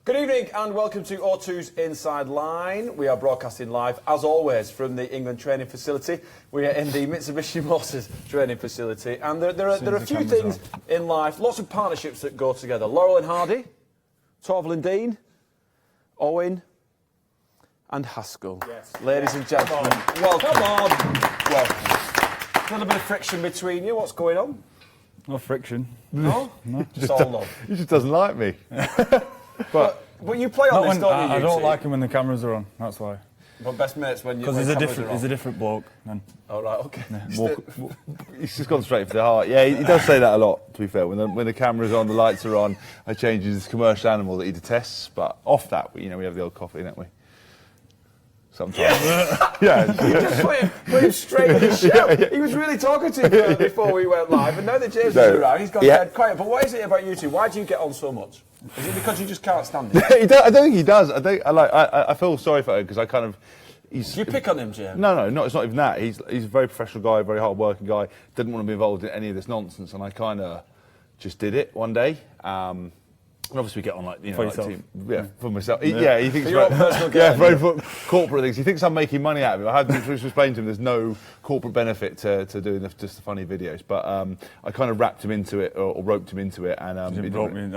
Good evening and welcome to O2's Inside Line. We are broadcasting live, as always, from the England training facility. We are in the Mitsubishi Motors training facility, and there are a few things in life, lots of partnerships that go together. Laurel and Hardy, Torval and Dean, Owen and Haskell. Yes. Ladies and gentlemen, welcome. Come on. Welcome. A little bit of friction between you. What's going on? No friction. No? No. Just all love. He just doesn't like me. But you play on this, don't you? I don't like him when the cameras are on, that's why. But best mates when you... Because he's a different bloke, then. Oh, right, OK. Yeah. He's just gone straight for the heart. Yeah, he does say that a lot, to be fair. When the camera's on, the lights are on, I change into this commercial animal that he detests. But off that, we have the old coffee, don't we? Sometimes. Yeah. You just put him straight in the show. Yeah. He was really talking to you before we went live, and now that James is around, he's gone dead quiet. But what is it about you two? Why do you get on so much? Is it because you just can't stand it? I don't think he does. I feel sorry for him because I kind of... Do you pick on him, James? No, it's not even that. He's a very professional guy, very hard-working guy. Didn't want to be involved in any of this nonsense, and I kind of just did it one day. And obviously we get on for myself. Yeah, he thinks very corporate things. He thinks I'm making money out of it. I had to explain to him there's no corporate benefit to doing just the funny videos. But I kind of wrapped him into it or roped him into it, and he brought me in.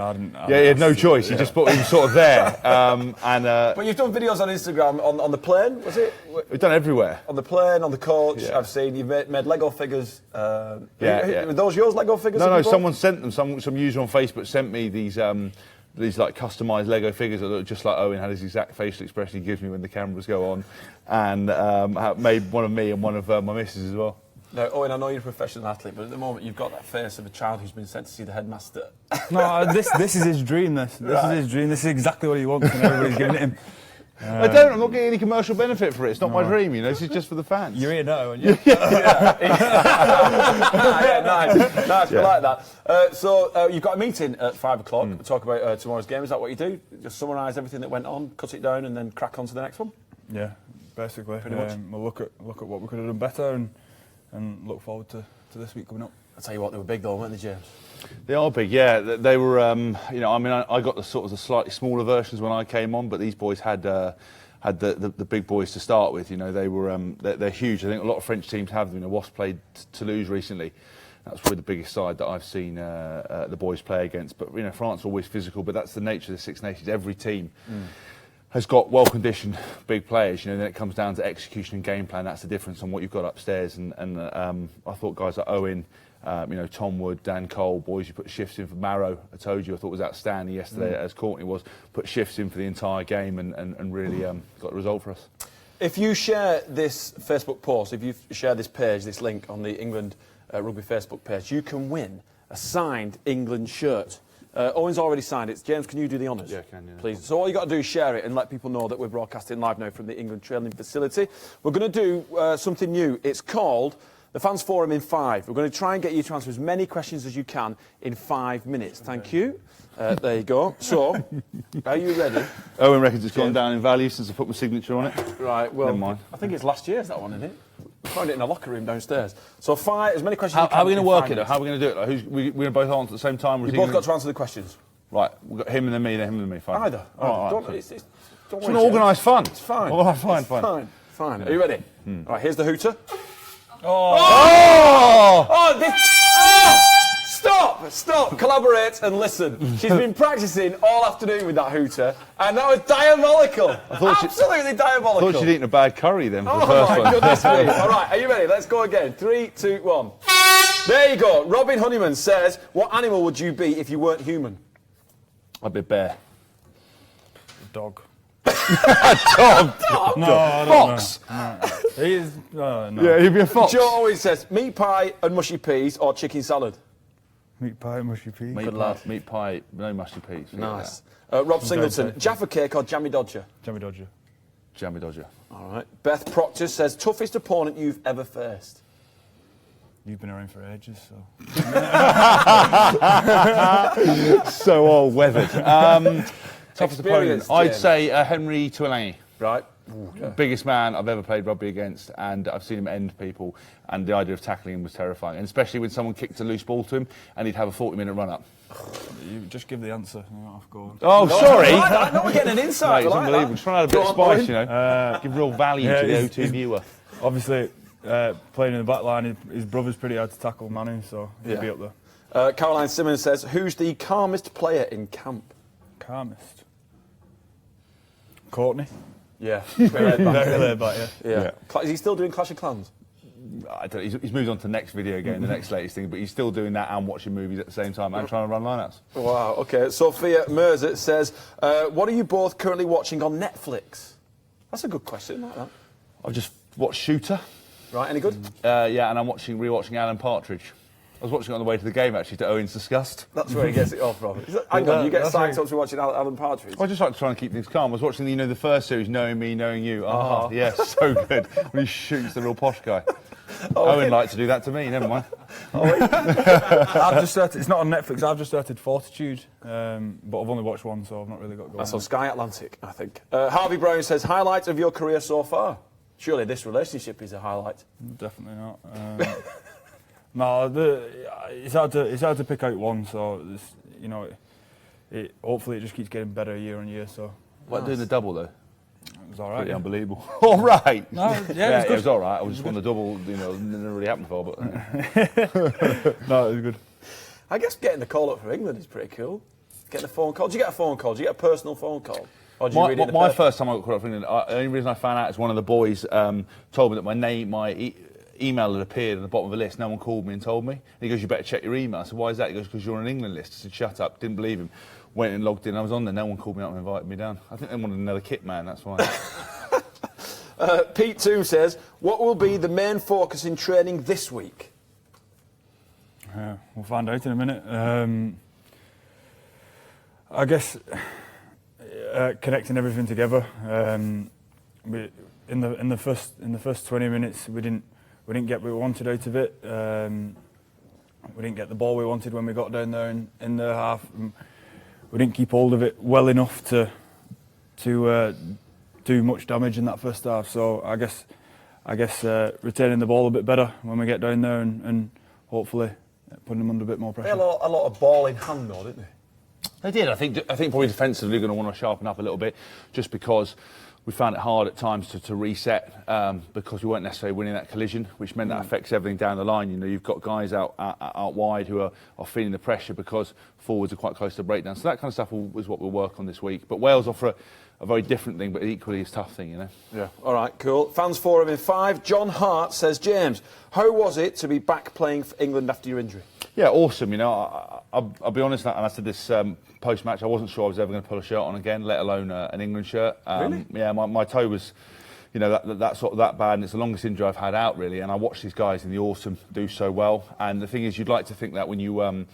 He had no choice. He just put him sort of there. But you've done videos on Instagram on the plane, was it? We've done everywhere. On the plane, on the coach. Yeah. I've seen you've made Lego figures. Were those yours Lego figures? No, someone sent them. Some user on Facebook sent me these like customised Lego figures that look just like Owen, had his exact facial expression he gives me when the cameras go on, and made one of me and one of my missus as well. Now, Owen, I know you're a professional athlete, but at the moment you've got that face of a child who's been sent to see the headmaster. No, this is his dream. This is his dream. This is exactly what he wants, and everybody's giving it him. I'm not getting any commercial benefit for it. It's not my dream, This is just for the fans. You're here now, aren't you? Yeah, nice. We like that. So you've got a meeting at 5 o'clock. We'll talk about tomorrow's game. Is that what you do? Just summarise everything that went on, cut it down, and then crack on to the next one? Yeah, basically. Pretty much. We'll look at what we could have done better and look forward to this week coming up. I'll tell you what, they were big though, weren't they, James? They are big, yeah. They were, I got the slightly smaller versions when I came on, but these boys had the big boys to start with. They were they're huge. I think a lot of French teams have them. Wasps played Toulouse recently. That's probably the biggest side that I've seen the boys play against. But France are always physical, but that's the nature of the Six Nations. Every team has got well-conditioned big players. Then it comes down to execution and game plan. That's the difference on what you've got upstairs. And I thought guys like Owen, Tom Wood, Dan Cole, boys, you put shifts in for Marrow. I told you, I thought was outstanding yesterday, as Courtney was. Put shifts in for the entire game and really got the result for us. If you share this Facebook post, if you share this page, this link on the England Rugby Facebook page, you can win a signed England shirt. Owen's already signed it. James, can you do the honours? Yeah, I can, yeah. Please. So all you got to do is share it and let people know that we're broadcasting live now from the England training facility. We're going to do something new. It's called the Fans Forum in 5. We're going to try and get you to answer as many questions as you can in 5 minutes. Thank you. There you go. So, are you ready? Owen reckons it's gone down in value since I put my signature on it. Right, well, never mind. I think it's last year's, that one, isn't it? We found it in a locker room downstairs. So, 5, as many questions as you can. How are we going to work it? How are we going to do it? Like, we're going to both answer at the same time? You both got to answer the questions. Right, we've got him and then me, then him and me. Fine. Either. Right. It's an organised fun. It's fine. Oh, fine. Are you ready? All right, here's the hooter. Stop! Collaborate and listen. She's been practising all afternoon with that hooter, and that was diabolical. Absolutely diabolical. I thought she'd eaten a bad curry then for the first one. Oh my goodness me. All right, are you ready? Let's go again. 3, 2, 1. There you go. Robin Honeyman says, what animal would you be if you weren't human? I'd be a bear. Dog. Dog? No, fox? No. He is... no. Yeah, he'd be a fox. Joe always says, meat pie and mushy peas or chicken salad? Meat pie, mushy peas. Meat pie, no mushy peas. Nice. Rob Singleton, Jaffa cake or jammy dodger? Jammy dodger. Jammy dodger. All right. Beth Proctor says, toughest opponent you've ever faced? You've been around for ages, so... So all weathered. Toughest opponent. I'd say Henry Tuilagi. Right. Biggest man I've ever played rugby against, and I've seen him end people, and the idea of tackling him was terrifying, and especially when someone kicked a loose ball to him and he'd have a 40-minute run-up. You just give the answer. Go on. Oh, sorry. I know we're getting an insight. Mate, it's unbelievable. Just trying to add a bit of spice, you know. Give real value to the O2 viewer. Obviously, playing in the back line, his brother's pretty hard to tackle, Manu, so he'll be up there. Caroline Simmons says, who's the calmest player in camp? Calmest? Courtney. Yeah. Very laid back, yeah. Is he still doing Clash of Clans? I don't, he's moved on to the next video game, the next latest thing, but he's still doing that and watching movies at the same time and trying to run lineouts. Wow, OK. Sophia Merzit says, what are you both currently watching on Netflix? That's a good question, like that. I've just watched Shooter. Right, any good? Yeah, and I'm rewatching Alan Partridge. I was watching it on the way to the game, actually, to Owen's disgust. That's where he gets it off from. Hang on, you get psyched up to watching Alan Partridge? I just like to try and keep things calm. I was watching, the first series, Knowing Me, Knowing You. Yeah, so good. When he shoots the real posh guy. Owen liked to do that to me, never mind. I've just started, it's not on Netflix, I've just started Fortitude, but I've only watched one, so I've not really got going. That's on Sky Atlantic, I think. Harvey Brown says, highlight of your career so far? Surely this relationship is a highlight. Definitely not. No, it's hard to pick out one. So hopefully it just keeps getting better year on year. So What, doing the double though? It was all right. Pretty unbelievable. All right. No, It was all right. I just won the double. It never really happened before, but no, it was good. I guess getting the call up for England is pretty cool. Getting a phone call. Do you get a phone call? Do you get a personal phone call? Or do you read it in the my paper? first time I got called up for England, the only reason I found out is one of the boys told me that my email had appeared at the bottom of the list. No one called me and told me. And he goes, you better check your email. I said, why is that? He goes, because you're on an England list. I said, shut up. Didn't believe him. Went and logged in. I was on there. No one called me up and invited me down. I think they wanted another kit man, that's why. Pete 2 says, what will be the main focus in training this week? We'll find out in a minute. I guess connecting everything together. In the first 20 minutes, we didn't get what we wanted out of it. We didn't get the ball we wanted when we got down there in the half. We didn't keep hold of it well enough to do much damage in that first half. So I guess retaining the ball a bit better when we get down there and hopefully putting them under a bit more pressure. They had a lot of ball in hand though, didn't they? They did. I think probably defensively going to want to sharpen up a little bit, just because we found it hard at times to reset because we weren't necessarily winning that collision, which meant that affects everything down the line. You've got guys out wide who are feeling the pressure because forwards are quite close to breakdown. So that kind of stuff was what we'll work on this week. But Wales offer a very different thing, but equally as tough thing, Yeah. All right, cool. Fans forum in 5. John Hart says, James, how was it to be back playing for England after your injury? Yeah, awesome. I'll be honest, and I said this post-match, I wasn't sure I was ever going to pull a shirt on again, let alone an England shirt. Really? Yeah, my toe was, that bad, and it's the longest injury I've had out, really. And I watched these guys in the autumn do so well. And the thing is, you'd like to think that when you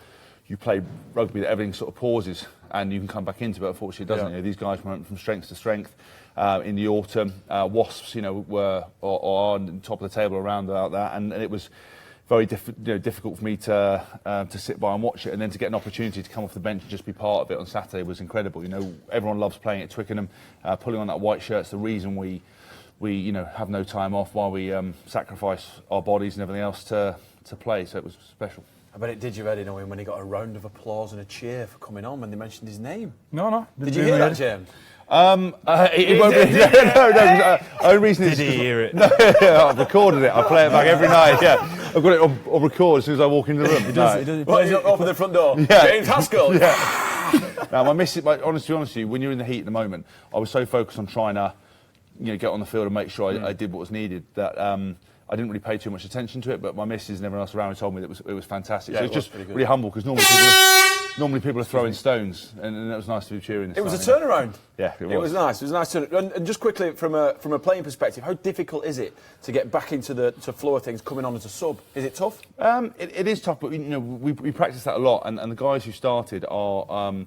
play rugby, that everything sort of pauses and you can come back into it. Unfortunately, it doesn't. Yeah. These guys went from strength to strength in the autumn. Wasps, were on top of the table around about that, and it was very difficult for me to sit by and watch it, and then to get an opportunity to come off the bench and just be part of it on Saturday was incredible. Everyone loves playing at Twickenham, pulling on that white shirt's the reason we have no time off while we sacrifice our bodies and everything else to play. So it was special. I bet it did you ready knowing when he got a round of applause and a cheer for coming on when they mentioned his name. No. Did you hear that, James? It won't be. No. Only reason Did he hear it? No, I've recorded it. I play it back every night. Yeah, I've got it on record as soon as I walk into the room. He does. He Well, he's open the front door. Yeah. James Haskell. Yeah. Now, honestly, when you're in the heat at the moment, I was so focused on trying to, get on the field and make sure I did what was needed that I didn't really pay too much attention to it. But my missus and everyone else around me told me that it was fantastic. Yeah, so it it's was just pretty good. really humble because normally people are throwing stones, and it was nice to be cheering. It was a turnaround. Yeah, it was. It was nice. It was a nice turnaround. And just quickly, from a playing perspective, how difficult is it to get back into the flow of things coming on as a sub? Is it tough? It is tough, but we practice that a lot, and the guys who started are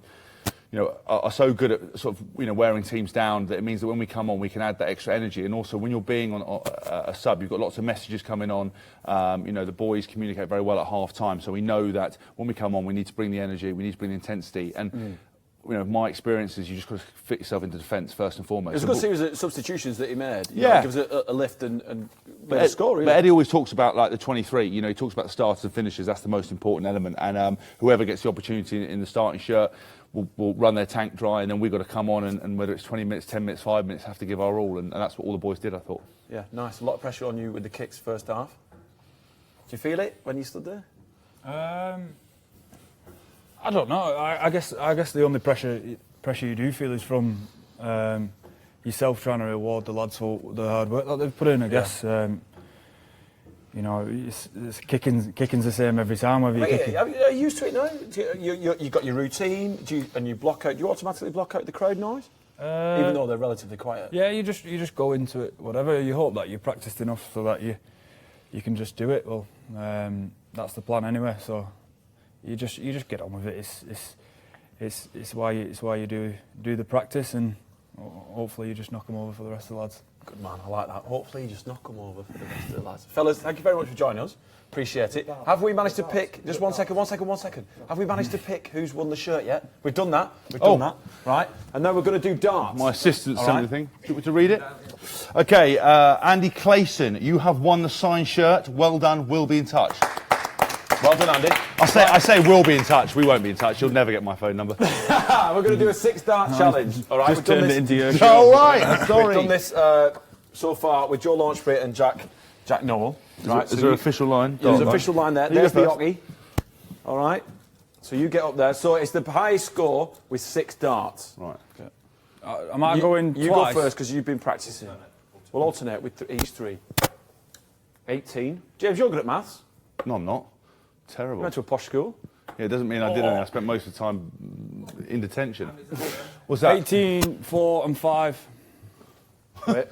so good at sort of wearing teams down that it means that when we come on we can add that extra energy. And also when you're being on a sub, you've got lots of messages coming on. The boys communicate very well at half time, so we know that when we come on we need to bring the energy, we need to bring the intensity, and my experience is you just got to fit yourself into defence first and foremost. It was a good series of substitutions that he made. Yeah. Give us a lift and made a score, really. But Eddie always talks about like the 23. He talks about the starters and finishers. That's the most important element. And whoever gets the opportunity in the starting shirt will run their tank dry, and then we've got to come on and whether it's 20 minutes, 10 minutes, 5 minutes, have to give our all. And that's what all the boys did, I thought. Yeah, nice. A lot of pressure on you with the kicks first half. Do you feel it when you stood there? I don't know. I guess the only pressure you do feel is from yourself trying to reward the lads for the hard work that they've put in. I guess it's kicking's the same every time. Whether you're kicking. Are you used to it now? You've got your routine, and you block out. Do you automatically block out the crowd noise, even though they're relatively quiet? Yeah, you just go into it. Whatever. You hope that you practiced enough so that you can just do it. Well, that's the plan anyway. So. You just get on with it. It's why you do the practice, and hopefully you just knock them over for the rest of the lads. Good man, I like that. Hopefully you just knock them over for the rest of the lads. Fellas, thank you very much for joining us. Appreciate it. Have we managed to pick? Just 1 second. Have we managed to pick who's won the shirt yet? We've done that. Right. And now we're going to do darts. My assistant sent me the thing. Do you want me to read it? Okay, Andy Clayson, you have won the signed shirt. Well done. We'll be in touch. Well done, Andy. I say we'll be in touch. We won't be in touch. You'll never get my phone number. We're going to do a 6-dart challenge. All right. Just turned it into your shirt. All right. Sorry. We've done this so far with Joe Launchbury and Jack Noel. Right. Is there an official line? There's an official line there. There's the hockey. All right. So you get up there. So it's the highest score with 6 darts. Right. Okay. Am I going twice? You go first because you've been practising. We'll alternate with each 3. 18. James, you're good at maths. No, I'm not. Terrible. You went to a posh school. Yeah, it doesn't mean I did anything. I spent most of the time in detention. What's that? 18, 4 and 5.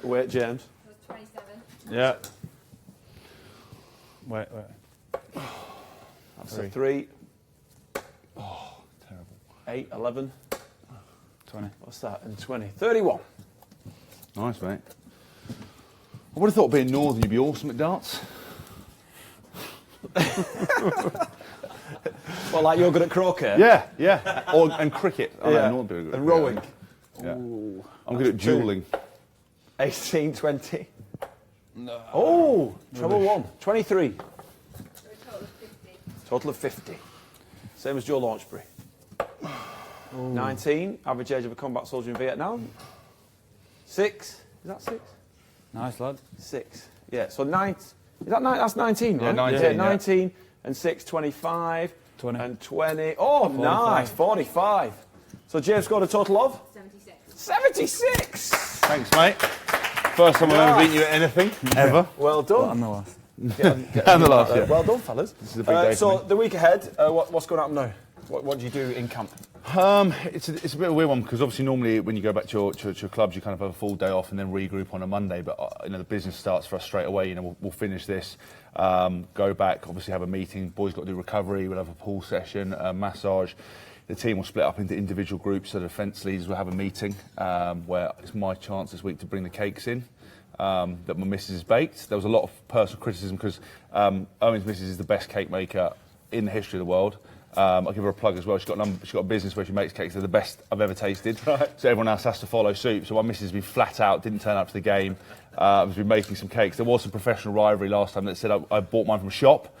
Wait, James. 27. Yeah. Wait. That's a 3. Oh, terrible. 8, 11. 20. What's that? And 20. 31. Nice, mate. I would have thought being northern you'd be awesome at darts. Well, like you're good at croquet? Yeah. And cricket. And rowing? Yeah. I'm good at duelling. 18, 20. No. Oh, trouble 1. 23. Total of 50. Same as Joe Launchbury. 19, average age of a combat soldier in Vietnam. 6. Is that 6? Nice, lad. 6. Yeah, so 9. Is that 9? That's 19, right? Yeah, 19. Yeah, 19 and 6, 25. 20. And 20. Oh, 45. Nice. 45. So James scored a total of? 76. 76! Thanks, mate. First time I've ever beaten you at anything, ever. Well done. And the last. And the last, yeah. Well done, fellas. This is a big day for So me. the week ahead, what's going to happen now? What do you do in camp? It's a bit of a weird one because obviously normally when you go back to your clubs you kind of have a full day off and then regroup on a Monday, but the business starts for us straight away. We'll finish this, go back, obviously have a meeting. Boys got to do recovery. We'll have a pool session, a massage. The team will split up into individual groups. So the defence leaders will have a meeting where it's my chance this week to bring the cakes in that my missus has baked. There was a lot of personal criticism because Owen's missus is the best cake maker in the history of the world. I'll give her a plug as well. She's got a business where she makes cakes. They're the best I've ever tasted. Right. So everyone else has to follow suit. So my missus has been flat out, didn't turn up to the game. I've been making some cakes. There was some professional rivalry last time that said I bought mine from a shop,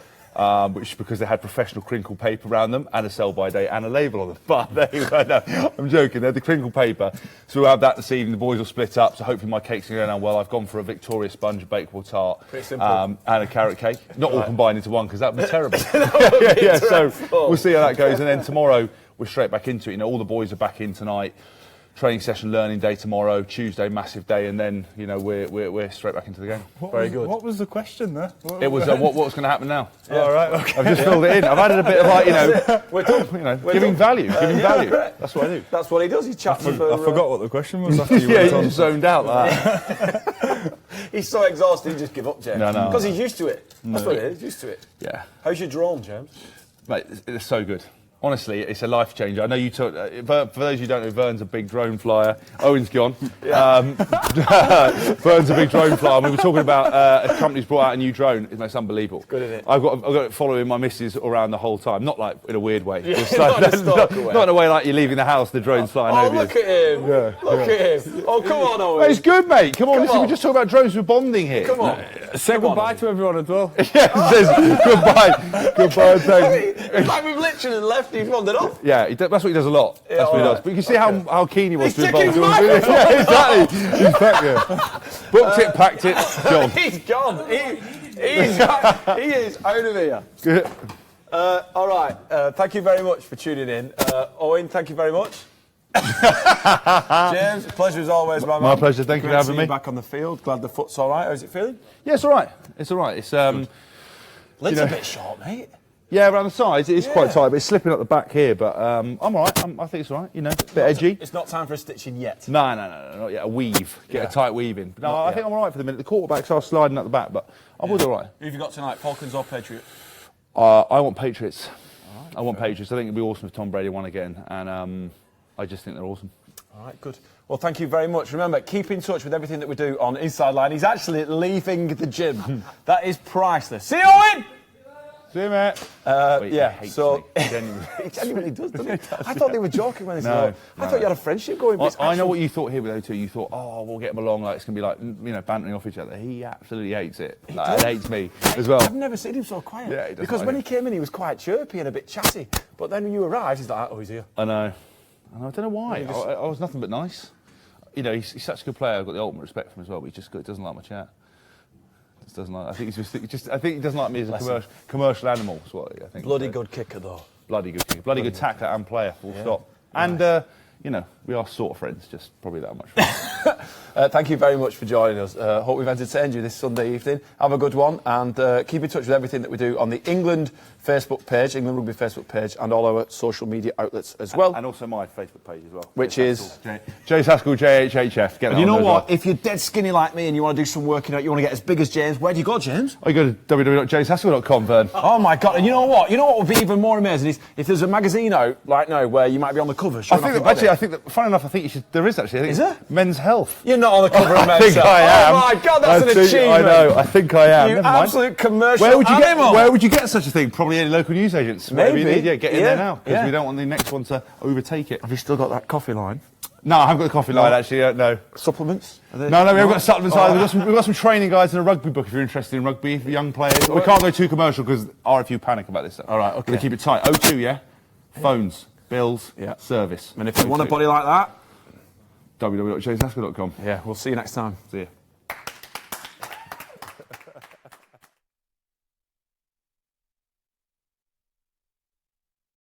which because they had professional crinkle paper around them and a sell-by date and a label on them. But no, I'm joking. They're the crinkle paper. So we'll have that this evening. The boys will split up. So hopefully my cakes are going down well. I've gone for a Victoria sponge, a bakewell tart, and a carrot cake. Not all combined into one because that would be terrible. So we'll see how that goes. And then tomorrow we're straight back into it. All the boys are back in tonight. Training session, learning day tomorrow. Tuesday, massive day, and then we're straight back into the game. Very good. What was the question there? It was what's going to happen now. Yeah. All right. Okay. I've just filled it in. I've added a bit of giving value. That's what I do. That's what he does. He chats. I forgot what the question was. After you you just zoned out like that. He's so exhausted, he just give up, James. No. Because he's used to it. That's what it is. Used to it. Yeah. How's your drone, James? Mate, it's so good. Honestly, it's a life changer. I know you took. For those who don't know, Vern's a big drone flyer. Owen's gone. Vern's a big drone flyer. We were talking about a company's brought out a new drone. It's unbelievable. It's good, isn't it? I've got it following my missus around the whole time. Not like in a weird way. Yeah, Just like, not in a way like you're leaving the house, the drone's flying over you. Look at him. Look at him. Oh, come on, Owen. It's good, mate. Come on, listen, on. we're just talking about drones. We're bonding here. Come on. Say goodbye to everyone as well. Yeah, it says goodbye. Goodbye, thanks. It's like we've literally left, he's wandered off. Yeah, that's what he does a lot. Yeah, That's what he right. does. But you can see how keen he was He's to taking involve his you. Yeah, exactly. He's back there. Booked it, packed it, gone. He's gone. He is out of here. All right. Thank you very much for tuning in. Owen, thank you very much. James, pleasure as always, my man. My pleasure. Thank you for having me. Back on the field. Glad the foot's all right. How's it feeling? Yeah, it's all right. It's all right. It's Lid's a bit short, mate. yeah, around the sides it is quite tight, but it's slipping up the back here. But I'm all right. I think it's all right. You know, a bit edgy. It's not time for a stitching yet. No, not yet. A weave. Get a tight weave in. No, I think I'm all right for the minute. The quarterbacks are sliding at the back, but I will do all right. Who have you got tonight, Falcons or Patriots? I want Patriots. I want Patriots. I think it'd be awesome if Tom Brady won again, and I just think they're awesome. All right, good. Well, thank you very much. Remember, keep in touch with everything that we do on Inside Line. He's actually leaving the gym. That is priceless. See you, Owen! See you, mate. He genuinely does, doesn't he? I thought they were joking when they said, I thought you had a friendship going. I know what you thought here with O2. You thought, oh, we'll get them along, like it's going to be like, you know, bantering off each other. He absolutely hates it. He hates me as well. I've never seen him so quiet. Yeah, because when he came in, he was quite chirpy and a bit chatty. But then when you arrived, he's like, oh, he's here. I know. I don't know why. I was nothing but nice. You know, he's such a good player. I've got the ultimate respect for him as well. But he just doesn't like my chat. Just doesn't like. I think he doesn't like me as a commercial animal. Is what I think. Bloody good kicker, though. Bloody good kicker. Bloody good tackler and player. Full stop. And you know, we are sort of friends. Just probably that much. Thank you very much for joining us. Hope we've entertained you this Sunday evening. Have a good one, and keep in touch with everything that we do on the England Facebook page, England Rugby Facebook page, and all our social media outlets as well. And also my Facebook page as well. Which is? James Haskell, JHHF. And you know what? If you're dead skinny like me and you want to do some working out, you want to get as big as James, where do you go, James? I go to www.jameshaskell.com, Vern. Oh my God! And you know what? You know what would be even more amazing is if there's a magazine out right now where you might be on the cover. I think that. Funny enough, I think you should. There is actually. Is there? Men's Health. You're not on the cover of Men's Health. I think I am. Oh my God, that's an achievement. I know. I think I am. You Never mind. absolute commercial animal. Where would you get such a thing? Probably any local newsagents. Maybe. Get in there now because we don't want the next one to overtake it. Have you still got that coffee line? No, I haven't got the coffee line actually. No. Supplements? No, we haven't got supplements either. We've got some training guides and a rugby book if you're interested in rugby for young players. We can't go too commercial because RFU panic about this stuff. All right, okay. We'll keep it tight. O2, yeah? Phones, bills, service. And if you want a body like that, www.jameshaskell.com. yeah, we'll see you next time. See you.